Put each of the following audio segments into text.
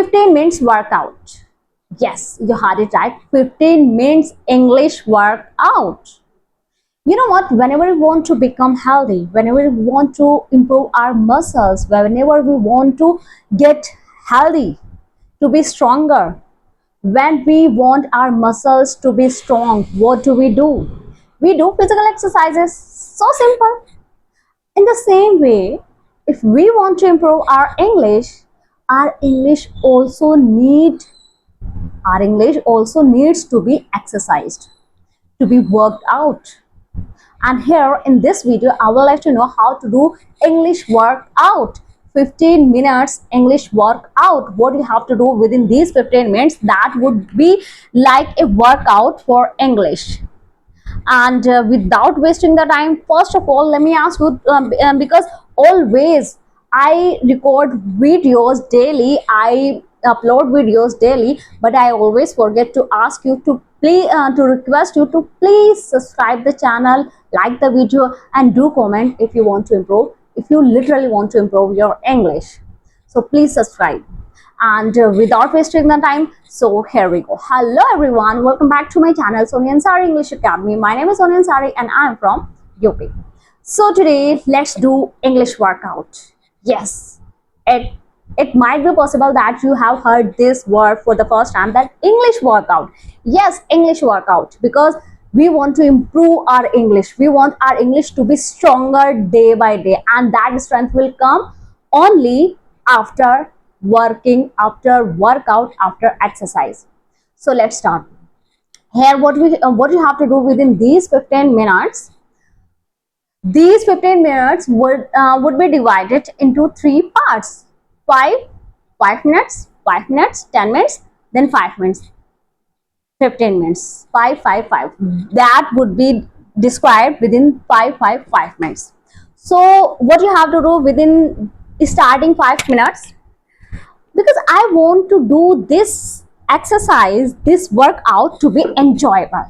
15 minutes workout. Yes, you heard it right. 15 minutes English workout. You know what? Whenever we want to become healthy, whenever we want to improve our muscles, whenever we want to get healthy, to be stronger, when we want our muscles to be strong, what do? We do physical exercises. So simple. In the same way, if we want to improve our English also need our English also needs to be exercised, to be worked out. And here in this video, I would like to know how to do English workout. 15 minutes English workout. What you have to do within these 15 minutes, that would be like a workout for English. And without wasting the time, first of all, let me ask you, because always I record videos daily, I upload videos daily, but I always forget to ask you to please to request you to please subscribe the channel, like the video, and do comment if you want to improve, if you literally want to improve your English. So please subscribe. And without wasting the time, so here we go. Hello everyone, welcome back to my channel Sonia.I English Academy. My name is Sonia.I and I am from UP. So today let's do English workout. Yes, it might be possible that you have heard this word for the first time, that English workout. Yes, English workout, because we want to improve our English. We want our English to be stronger day by day, and that strength will come only after working, after workout, after exercise. So let's start. Here what you have to do within these 15 minutes. These 15 minutes would be divided into 3 parts. 5 minutes, 5 minutes, 10 minutes, then 5 minutes, 15 minutes. 5, 5, 5. That would be described within 5, 5, 5 minutes. So what you have to do within starting 5 minutes, because I want to do this exercise, this workout to be enjoyable,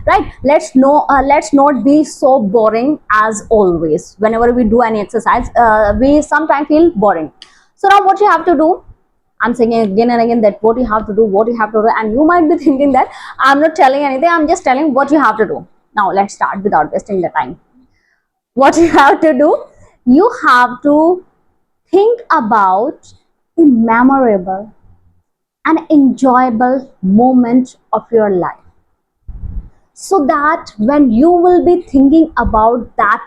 right? Let's not be so boring as always. Whenever we do any exercise, we sometimes feel boring. So now what you have to do, I'm saying again and again that what you have to do, and you might be thinking that I'm not telling anything, I'm just telling what you have to do. Now let's start without wasting the time. What you have to do, you have to think about a memorable and enjoyable moment of your life, so that when you will be thinking about that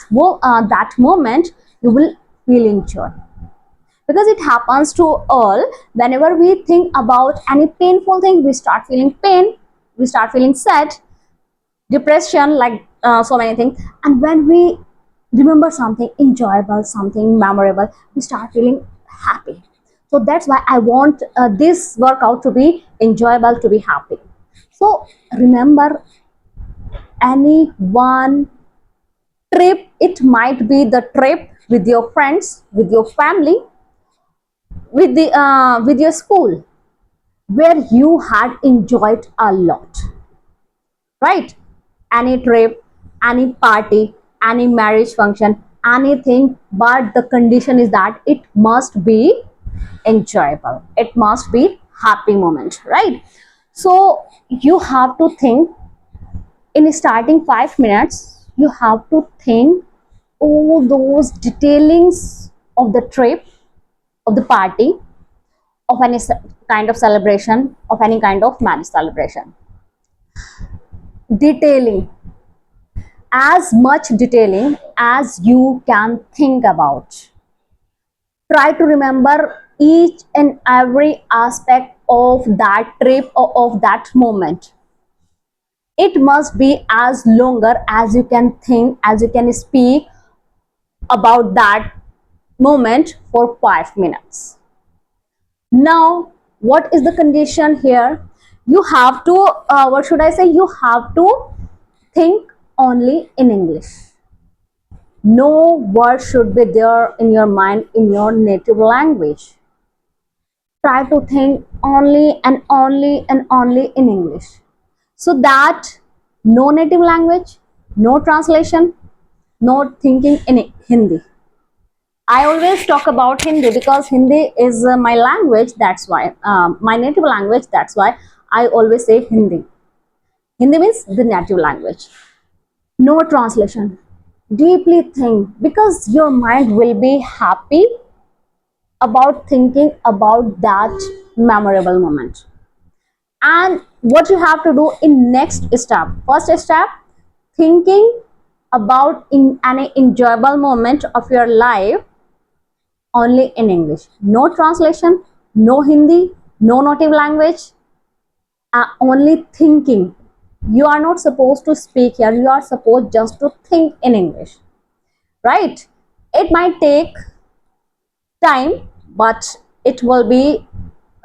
moment, you will feel enjoy. Because it happens to all, whenever we think about any painful thing, we start feeling pain, we start feeling sad, depression, like so many things. And when we remember something enjoyable, something memorable, we start feeling happy. So that's why I want this workout to be enjoyable, to be happy. So remember any one trip. It might be the trip with your friends, with your family, with your school, where you had enjoyed a lot, right? Any trip, any party, any marriage function, anything, but the condition is that it must be enjoyable, it must be happy moment, right? So you have to think, in starting 5 minutes, you have to think all those detailings of the trip, of the party, of any kind of celebration, of any kind of marriage celebration. Detailing, as much detailing as you can think about. Try to remember each and every aspect of that trip or of that moment. It must be as longer as you can think, as you can speak about that moment for 5 minutes. Now what is the condition here? You have to what should I say, you have to think only in English. No word should be there in your mind in your native language. Try to think only and only and only in English, so that no native language, no translation, no thinking in Hindi. I always talk about Hindi because Hindi is my language. That's why my native language. That's why I always say Hindi. Hindi means the native language. No translation. Deeply think, because your mind will be happy about thinking about that memorable moment. And what you have to do in next step, first step, thinking about in any enjoyable moment of your life only in English. No translation, no Hindi, no native language, only thinking. You are not supposed to speak here, you are supposed just to think in English, right? It might take time, but it will be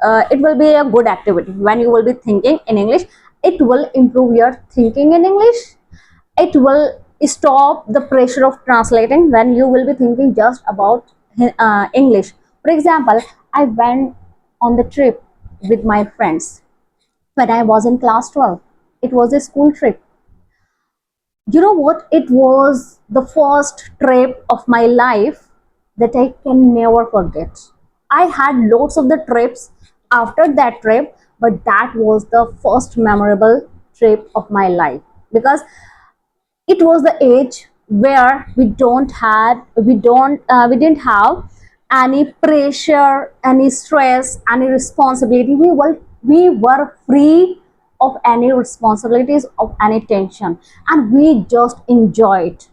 a good activity. When you will be thinking in English, it will improve your thinking in English. It will stop the pressure of translating when you will be thinking just about English. For example, I went on the trip with my friends when I was in class 12. It was a school trip. You know what? It was the first trip of my life that I can never forget. I had lots of the trips after that trip, but that was the first memorable trip of my life, because it was the age where we didn't have any pressure, any stress, any responsibility. We were free of any responsibilities, of any tension, and we just enjoyed.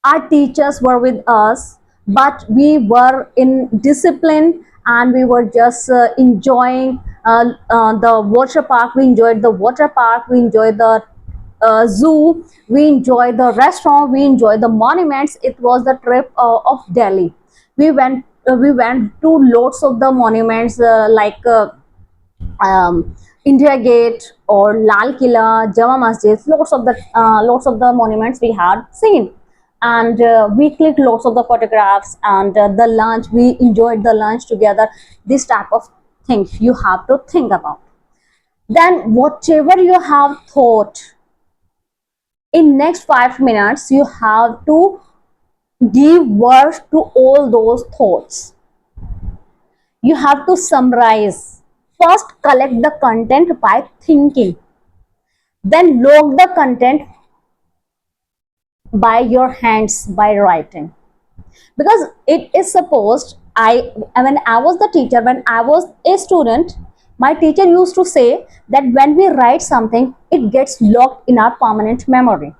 Our teachers were with us, but we were in discipline, and we were just enjoying the water park. We enjoyed the water park, we enjoyed the zoo, we enjoyed the restaurant, we enjoyed the monuments. It was the trip of Delhi. We went to lots of the monuments, like India Gate or Lal Killa, Jama Masjid. Lots of the monuments we had seen, and we clicked lots of the photographs. And the lunch, we enjoyed the lunch together. This type of things you have to think about. Then whatever you have thought in next 5 minutes, you have to give words to all those thoughts. You have to summarize. First, collect the content by thinking, then log the content by your hands by writing. Because it is supposed, when I was the teacher, when I was a student, my teacher used to say that when we write something, it gets locked in our permanent memory,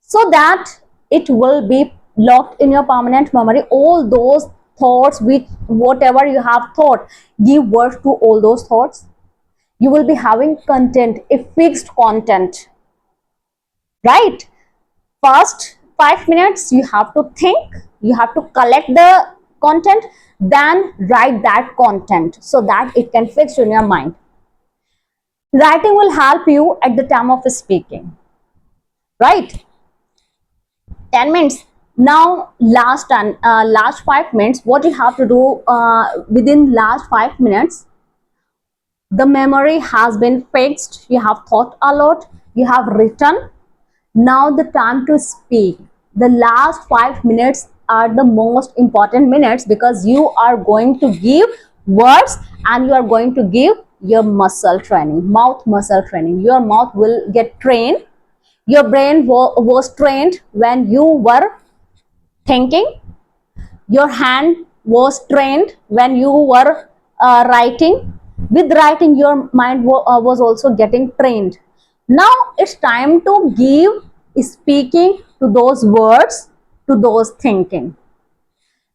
so that it will be locked in your permanent memory. All those thoughts, which whatever you have thought, give words to all those thoughts. You will be having content, a fixed content, right? First 5 minutes you have to think, you have to collect the content, then write that content so that it can fix in your mind. Writing will help you at the time of speaking, right? 10 minutes. Now last 5 minutes, what you have to do, within last 5 minutes, the memory has been fixed, you have thought a lot, you have written. Now the time to speak. The last 5 minutes are the most important minutes, because you are going to give words, and you are going to give your muscle training, mouth muscle training. Your mouth will get trained. Your brain was trained when you were thinking. Your hand was trained when you were writing. With writing, your mind was also getting trained. Now it's time to give speaking to those words, to those thinking.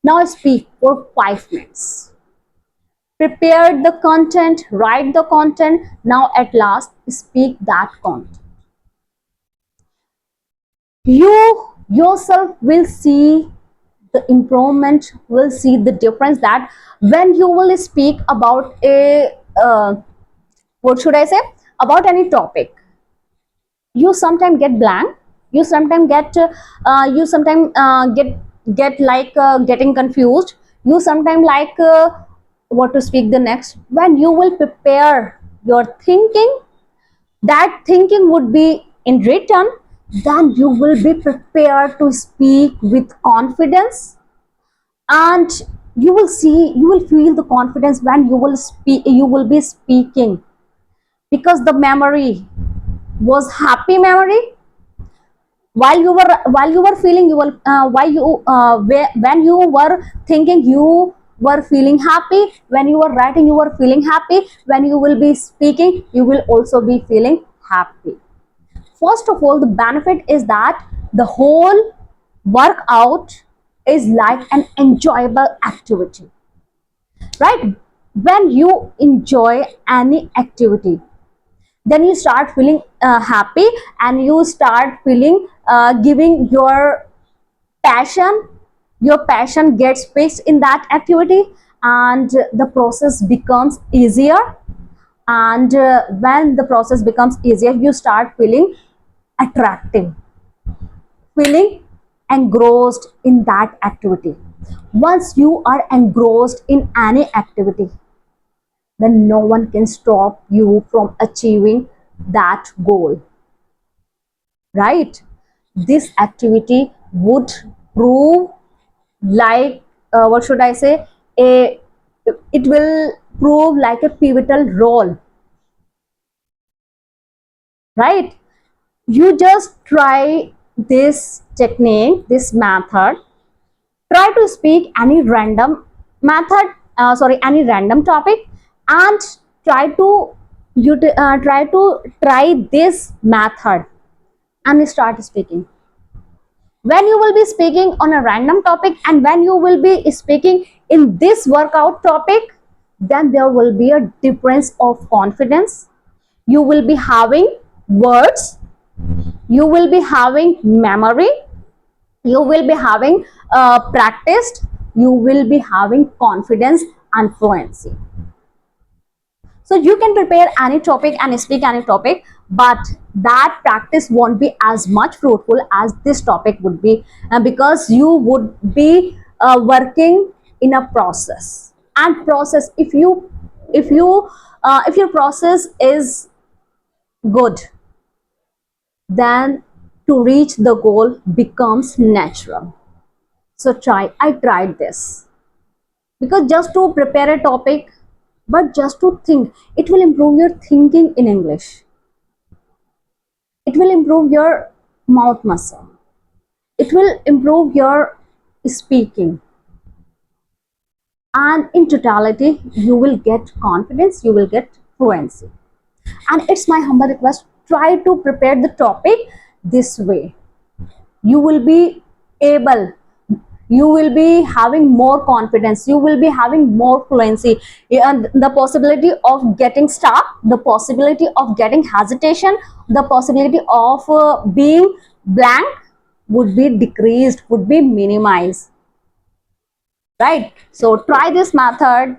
Now speak for 5 minutes. Prepare the content, write the content. Now at last speak that content. You yourself will see the improvement, will see the difference, that when you will speak about a what should I say, about any topic, you sometimes get blank, you sometimes get like getting confused, you sometimes like what to speak the next. When you will prepare your thinking, that thinking would be in written, then you will be prepared to speak with confidence, and you will feel the confidence when you will be speaking, because the memory was happy memory. While you were feeling, you will while you when you were thinking, you were feeling happy. When you were writing, you were feeling happy. When you will be speaking, you will also be feeling happy. First of all, the benefit is that the whole workout is like an enjoyable activity, right? When you enjoy any activity, then you start feeling happy, and you start feeling giving passion your passion gets fixed in that activity, and the process becomes easier. And when the process becomes easier, you start feeling attractive, feeling engrossed in that activity. Once you are engrossed in any activity, then no one can stop you from achieving that goal, right? This activity would prove like what should I say, a it will prove like a pivotal role, right? You just try this technique, this method. Try to speak any random method, any random topic, and try to try this method and start speaking. When you will be speaking on a random topic, and when you will be speaking in this workout topic, then there will be a difference of confidence. You will be having words, you will be having memory, you will be having practiced, you will be having confidence and fluency. So you can prepare any topic and speak any topic, but that practice won't be as much fruitful as this topic would be, because you would be working in a process. And process, if your process is good, then to reach the goal becomes natural. So I tried this, because just to prepare a topic, but just to think, it will improve your thinking in English. It will improve your mouth muscle. It will improve your speaking. And in totality, you will get confidence, you will get fluency. And it's my humble request, try to prepare the topic this way. You will be able, you will be having more confidence, you will be having more fluency, and the possibility of getting stuck, the possibility of getting hesitation, the possibility of being blank would be decreased, would be minimized, right? So try this method,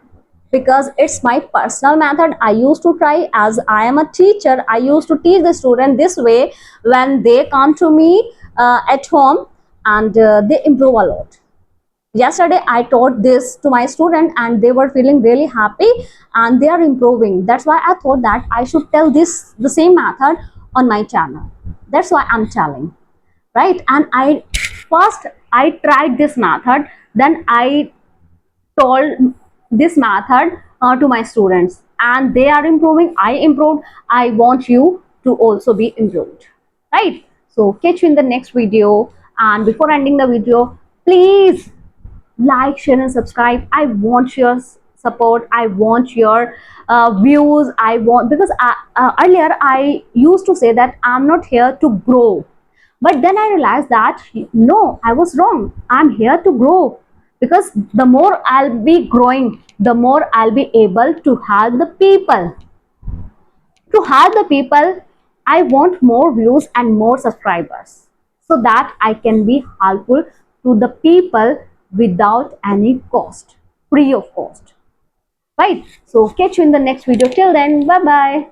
because it's my personal method. I used to try, as I am a teacher, I used to teach the student this way. When they come to me at home, and they improve a lot. Yesterday I taught this to my student, and they were feeling really happy, and they are improving. That's why I thought that I should tell the same method on my channel. That's why I'm telling, right? And I tried this method, then I told this method to my students, and they are improving, I improved. I want you to also be improved, right? So catch you in the next video. And before ending the video, please like, share and subscribe. I want your support, I want your views. I want, because earlier I used to say that I'm not here to grow, but then I realized that no, I was wrong. I'm here to grow, because the more I'll be growing, the more I'll be able to help the people. To help the people, I want more views and more subscribers, so that I can be helpful to the people without any cost, free of cost, right? So catch you in the next video. Till then, bye bye.